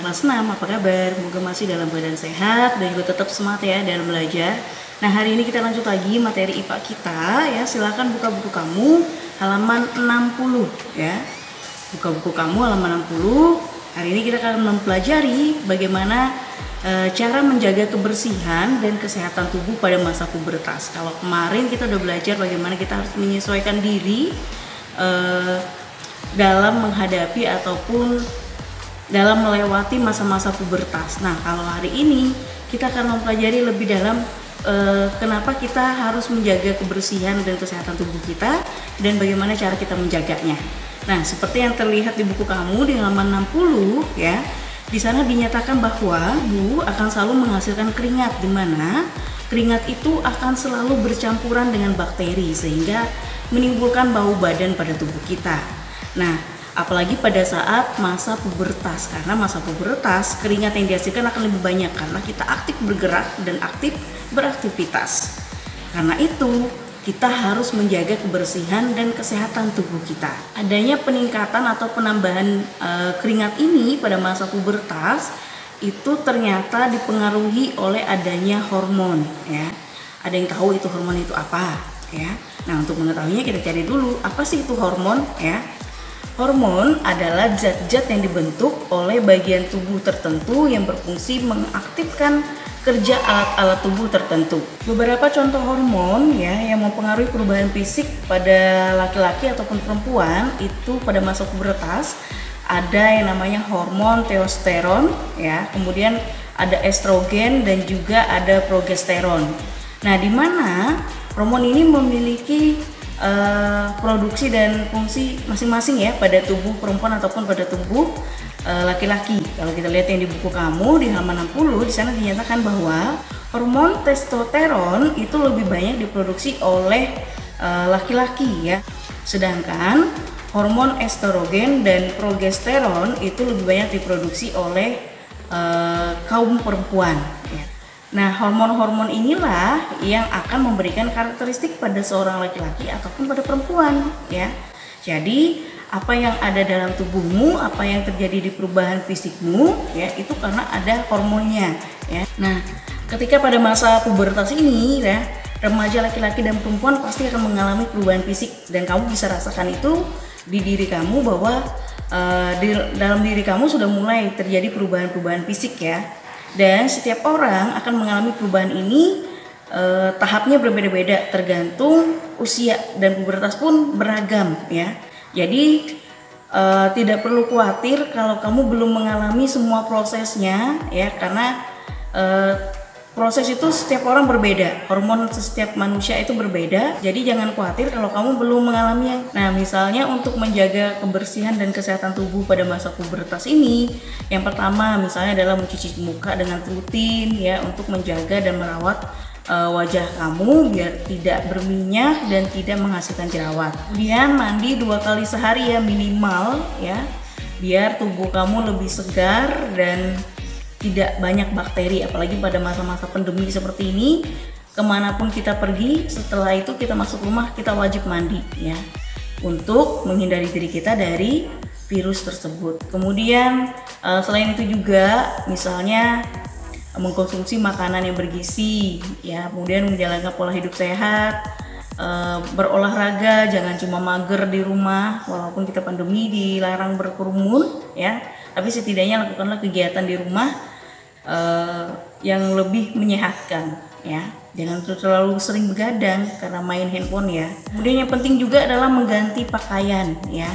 kelas 6, apa kabar? Semoga masih dalam keadaan sehat dan juga tetap semangat ya dalam belajar. Nah, hari ini kita lanjut lagi materi IPA kita ya. Silakan buka buku kamu halaman 60 ya. Buka buku kamu halaman 60. Hari ini kita akan mempelajari bagaimana cara menjaga kebersihan dan kesehatan tubuh pada masa pubertas. Kalau kemarin kita udah belajar bagaimana kita harus menyesuaikan diri dalam menghadapi ataupun dalam melewati masa-masa pubertas. Nah, kalau hari ini kita akan mempelajari lebih dalam kenapa kita harus menjaga kebersihan dan kesehatan tubuh kita dan bagaimana cara kita menjaganya. Nah, seperti yang terlihat di buku kamu di halaman 60 ya. Di sana dinyatakan bahwa tubuh akan selalu menghasilkan keringat, di mana keringat itu akan selalu bercampuran dengan bakteri sehingga menimbulkan bau badan pada tubuh kita. Nah, apalagi pada saat masa pubertas, karena masa pubertas keringat yang dihasilkan akan lebih banyak karena kita aktif bergerak dan aktif beraktivitas. Karena itu kita harus menjaga kebersihan dan kesehatan tubuh kita. Adanya peningkatan atau penambahan keringat ini pada masa pubertas itu ternyata dipengaruhi oleh adanya hormon ya. Ada yang tahu itu hormon itu apa ya? Nah, untuk mengetahuinya kita cari dulu apa sih itu hormon ya. Hormon adalah zat-zat yang dibentuk oleh bagian tubuh tertentu yang berfungsi mengaktifkan kerja alat-alat tubuh tertentu. Beberapa contoh hormon ya yang mempengaruhi perubahan fisik pada laki-laki ataupun perempuan itu pada masa pubertas ada yang namanya hormon testosteron ya, kemudian ada estrogen dan juga ada progesteron. Nah, di mana hormon ini memiliki produksi dan fungsi masing-masing ya pada tubuh perempuan ataupun pada tubuh laki-laki. Kalau kita lihat yang di buku kamu di halaman 60, di sana dinyatakan bahwa hormon testosteron itu lebih banyak diproduksi oleh laki-laki ya. Sedangkan hormon estrogen dan progesteron itu lebih banyak diproduksi oleh kaum perempuan ya. Nah, hormon-hormon inilah yang akan memberikan karakteristik pada seorang laki-laki ataupun pada perempuan ya. Jadi, apa yang ada dalam tubuhmu, apa yang terjadi di perubahan fisikmu ya, itu karena ada hormonnya ya. Nah, ketika pada masa pubertas ini ya, remaja laki-laki dan perempuan pasti akan mengalami perubahan fisik dan kamu bisa rasakan itu di diri kamu bahwa dalam diri kamu sudah mulai terjadi perubahan-perubahan fisik ya. Dan setiap orang akan mengalami perubahan ini tahapnya berbeda-beda tergantung usia dan pubertas pun beragam ya. Jadi tidak perlu khawatir kalau kamu belum mengalami semua prosesnya ya, karena proses itu setiap orang berbeda, hormon setiap manusia itu berbeda. Jadi jangan khawatir kalau kamu belum mengalaminya. Nah, misalnya untuk menjaga kebersihan dan kesehatan tubuh pada masa pubertas ini, yang pertama misalnya adalah mencuci muka dengan rutin ya, untuk menjaga dan merawat wajah kamu biar tidak berminyak dan tidak menghasilkan jerawat. Kemudian mandi 2 kali sehari ya minimal ya, biar tubuh kamu lebih segar dan tidak banyak bakteri. Apalagi pada masa-masa pandemi seperti ini, kemanapun kita pergi, setelah itu kita masuk rumah kita wajib mandi ya, untuk menghindari diri kita dari virus tersebut. Kemudian selain itu juga misalnya mengkonsumsi makanan yang bergizi ya, kemudian menjalankan pola hidup sehat, berolahraga, jangan cuma mager di rumah. Walaupun kita pandemi dilarang berkerumun ya, tapi setidaknya lakukanlah kegiatan di rumah yang lebih menyehatkan ya. Jangan terlalu sering begadang karena main handphone ya. Kemudian yang penting juga adalah mengganti pakaian ya.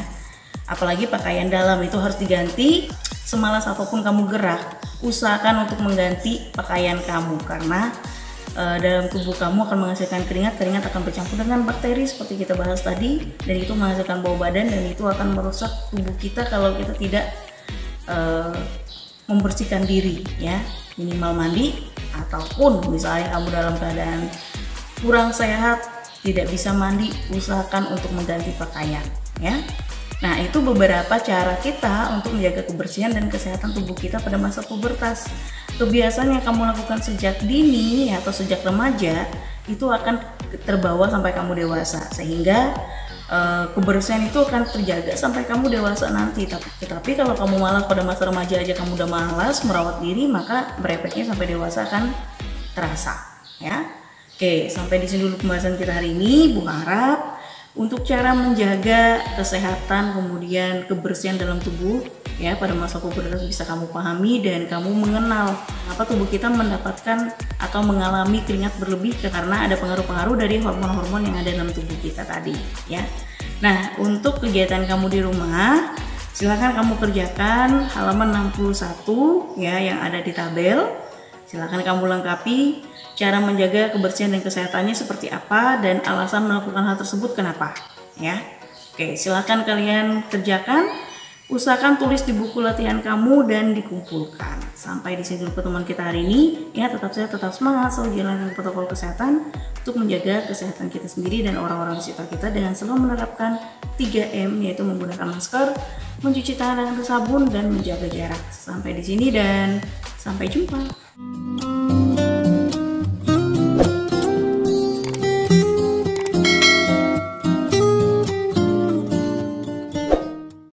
Apalagi pakaian dalam itu harus diganti. Semalas apapun kamu gerak, usahakan untuk mengganti pakaian kamu karena dalam tubuh kamu akan menghasilkan keringat akan bercampur dengan bakteri seperti kita bahas tadi, dan itu menghasilkan bau badan dan itu akan merusak tubuh kita kalau kita tidak membersihkan diri ya. Minimal mandi, ataupun misalnya kamu dalam keadaan kurang sehat tidak bisa mandi, usahakan untuk mengganti pakaian ya. Nah, itu beberapa cara kita untuk menjaga kebersihan dan kesehatan tubuh kita pada masa pubertas. Kebiasaan yang kamu lakukan sejak dini atau sejak remaja itu akan terbawa sampai kamu dewasa, sehingga kebersihan itu akan terjaga sampai kamu dewasa nanti. Tetapi kalau kamu malah pada masa remaja aja kamu udah malas merawat diri, maka berefeknya sampai dewasa akan terasa, ya. Oke, sampai di sini dulu pembahasan kita hari ini. Bu harap untuk cara menjaga kesehatan kemudian kebersihan dalam tubuh ya pada masa pubertas bisa kamu pahami dan kamu mengenal apa tubuh kita mendapatkan atau mengalami keringat berlebih karena ada pengaruh-pengaruh dari hormon-hormon yang ada dalam tubuh kita tadi ya. Nah, untuk kegiatan kamu di rumah silahkan kamu kerjakan halaman 61 ya yang ada di tabel. Silahkan kamu lengkapi cara menjaga kebersihan dan kesehatannya seperti apa dan alasan melakukan hal tersebut kenapa ya. Oke, silakan kalian kerjakan, usahakan tulis di buku latihan kamu dan dikumpulkan. Sampai di sini dulu pertemuan kita hari ini ya, tetap sehat, tetap semangat, selalu jalankan protokol kesehatan untuk menjaga kesehatan kita sendiri dan orang-orang di sekitar kita dengan selalu menerapkan 3M, yaitu menggunakan masker, mencuci tangan dengan sabun dan menjaga jarak. Sampai di sini dan sampai jumpa.